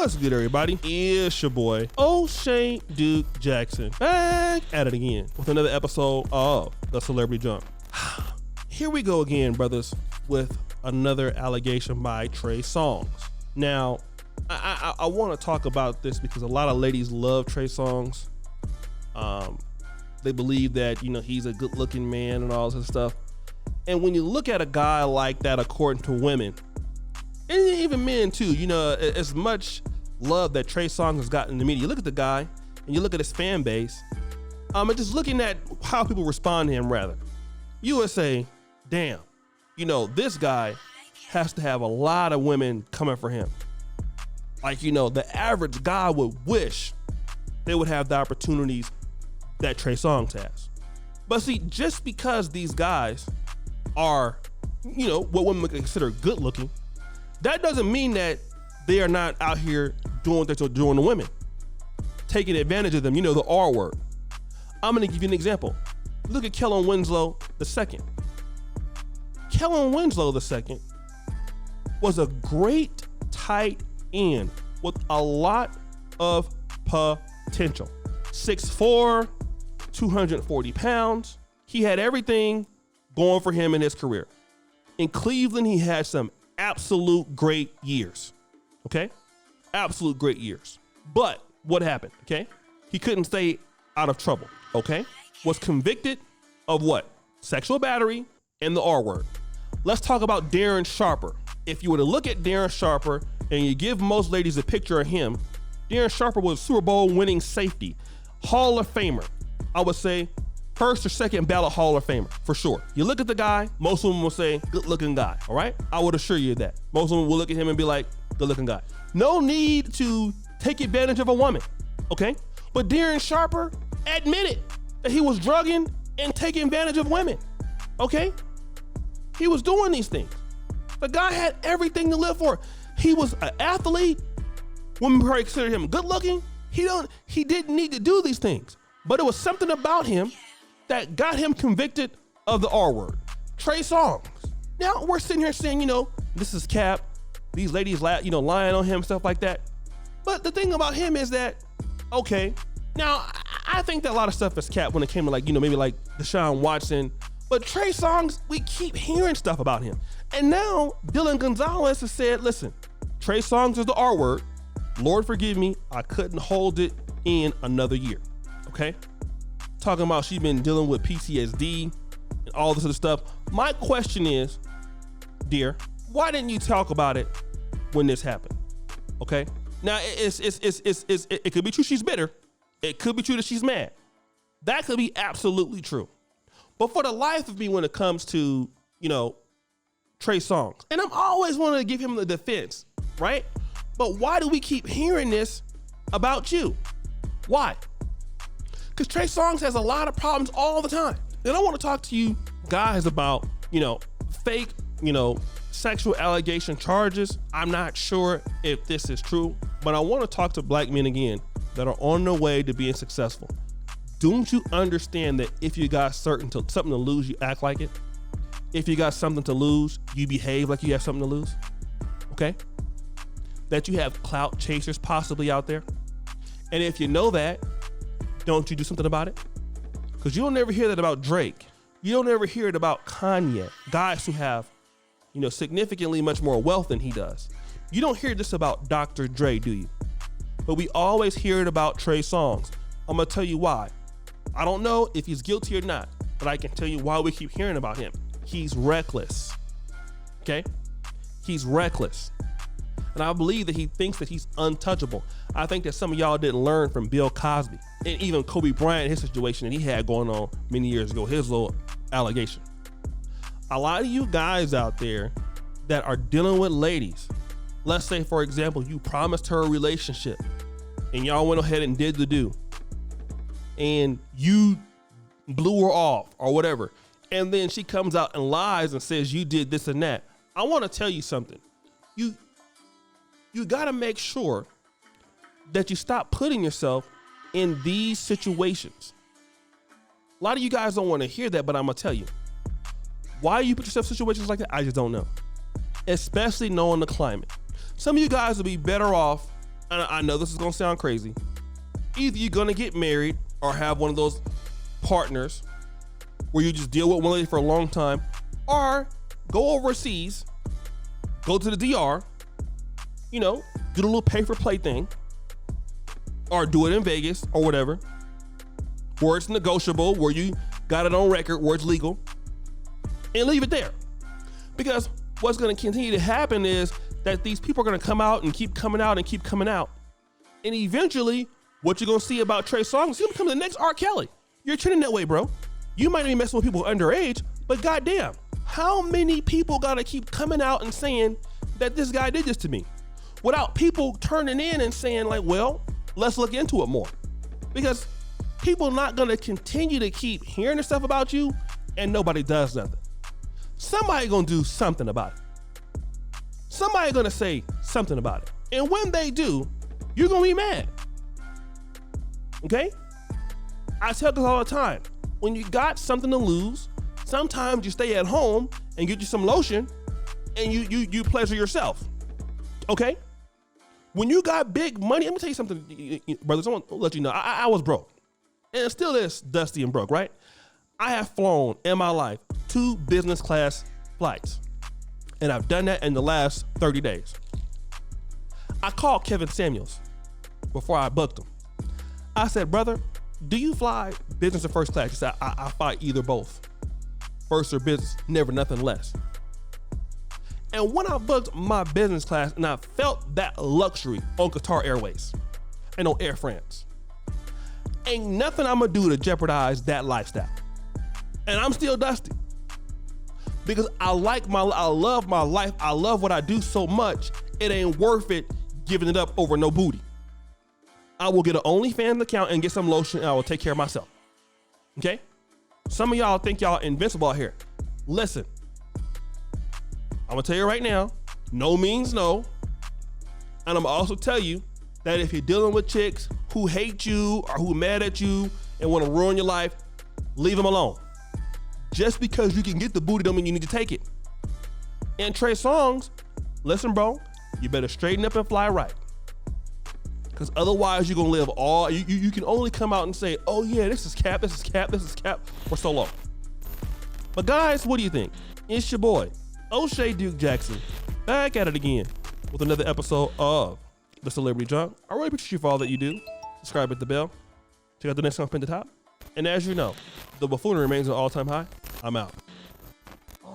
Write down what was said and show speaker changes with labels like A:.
A: What's good, everybody? It's your boy, O'Shea Duke Jackson, back at it again with another episode of The Celebrity Jump. Here we go again, brothers, with another allegation by Trey Songz. Now, I want to talk about this because a lot of ladies love Trey Songz. They believe that, he's a good-looking man and all this stuff. And when you look at a guy like that, according to women, and even men too, as much love that Trey Songz has gotten in the media, you look at the guy and you look at his fan base, and just looking at how people respond to him, rather, you would say, damn, this guy has to have a lot of women coming for him. Like, the average guy would wish they would have the opportunities that Trey Songz has. But see, just because these guys are, what women would consider good looking, that doesn't mean that they are not out here doing what they're doing to women, taking advantage of them, the R word. I'm gonna give you an example. Look at Kellen Winslow II. Kellen Winslow II was a great tight end with a lot of potential. 6'4", 240 pounds. He had everything going for him in his career. In Cleveland, he had some absolute great years, okay? Absolute great years. But what happened, okay? He couldn't stay out of trouble, okay? Was convicted of what? Sexual battery and the R word. Let's talk about Darren Sharper. If you were to look at Darren Sharper and you give most ladies a picture of him, Darren Sharper was a Super Bowl winning safety, Hall of Famer. I would say first or second ballot Hall of Famer, for sure. You look at the guy, most of them will say, good looking guy, all right? I would assure you that. Most of them will look at him and be like, good looking guy. No need to take advantage of a woman, okay? But Darren Sharper admitted that he was drugging and taking advantage of women, okay? He was doing these things. The guy had everything to live for. He was an athlete. Women probably considered him good looking. He didn't need to do these things, but it was something about him that got him convicted of the R word. Trey Songz. Now we're sitting here saying, this is cap. These ladies, lying on him, stuff like that. But the thing about him is that, okay, now I think that a lot of stuff is cap when it came to maybe like Deshaun Watson. But Trey Songz, we keep hearing stuff about him. And now Dylan Gonzalez has said, listen, Trey Songz is the R word. Lord forgive me, I couldn't hold it in another year, okay? Talking about she's been dealing with PTSD and all this other stuff. My question is, dear, why didn't you talk about it when this happened? Okay. Now it could be true she's bitter. It could be true that she's mad. That could be absolutely true. But for the life of me, when it comes to Trey Songz, and I'm always wanting to give him the defense, right? But why do we keep hearing this about you? Why? Because Trey Songz has a lot of problems all the time. And I want to talk to you guys about, fake, sexual allegation charges. I'm not sure if this is true, but I want to talk to black men again that are on their way to being successful. Don't you understand that if you got something to lose, you act like it? If you got something to lose, you behave like you have something to lose, okay? That you have clout chasers possibly out there. And if you know that, don't you do something about it? Because you don't ever hear that about Drake. You don't ever hear it about Kanye, guys who have, significantly much more wealth than he does. You don't hear this about Dr. Dre, do you? But we always hear it about Trey Songz. I'm gonna tell you why. I don't know if he's guilty or not, but I can tell you why we keep hearing about him. He's reckless, okay? He's reckless. And I believe that he thinks that he's untouchable. I think that some of y'all didn't learn from Bill Cosby and even Kobe Bryant, his situation that he had going on many years ago, his little allegation. A lot of you guys out there that are dealing with ladies, let's say, for example, you promised her a relationship and y'all went ahead and did the do and you blew her off or whatever. And then she comes out and lies and says you did this and that. I want to tell you something. You got to make sure that you stop putting yourself in these situations. A lot of you guys don't want to hear that, but I'm going to tell you. Why you put yourself in situations like that, I just don't know. Especially knowing the climate. Some of you guys will be better off and I know this is gonna sound crazy, either you're gonna get married or have one of those partners where you just deal with one lady for a long time, or go overseas, go to the DR, you know, do the little pay for play thing, or do it in Vegas or whatever, where it's negotiable, where you got it on record, where it's legal, and leave it there. Because what's gonna continue to happen is that these people are gonna come out and keep coming out and keep coming out. And eventually, what you're gonna see about Trey Songz is gonna become the next R. Kelly. You're trending that way, bro. You might be messing with people underage, but goddamn, how many people gotta keep coming out and saying that this guy did this to me, without people turning in and saying like, well, let's look into it more? Because people not gonna continue to keep hearing the stuff about you and nobody does nothing. Somebody gonna do something about it. Somebody gonna say something about it. And when they do, you're gonna be mad. Okay? I tell this all the time. When you got something to lose, sometimes you stay at home and get you some lotion and you pleasure yourself. Okay? When you got big money, let me tell you something, brothers, I want to let you know, I was broke. And it still is dusty and broke, right? I have flown in my life 2 business class flights. And I've done that in the last 30 days. I called Kevin Samuels before I booked him. I said, brother, do you fly business or first class? He said, I fly either both. First or business, never nothing less. And when I booked my business class and I felt that luxury on Qatar Airways and on Air France, ain't nothing I'm gonna do to jeopardize that lifestyle. And I'm still dusty. Because I love my life, I love what I do so much, it ain't worth it giving it up over no booty. I will get an OnlyFans account and get some lotion and I will take care of myself. Okay? Some of y'all think y'all invincible out here. Listen, I'm gonna tell you right now, no means no. And I'm gonna also tell you that if you're dealing with chicks who hate you or who mad at you and wanna ruin your life, leave them alone. Just because you can get the booty don't mean you need to take it. And Trey Songz, listen bro, you better straighten up and fly right. Because otherwise you're gonna live all, you can only come out and say, oh yeah, this is cap, this is cap, this is cap for so long. But guys, what do you think? It's your boy, O'Shea Duke Jackson, back at it again with another episode of The Celebrity Junk. I really appreciate you for all that you do. Subscribe, hit the bell. Check out the next one up in the top. And as you know, the buffoonery remains an all-time high. I'm out.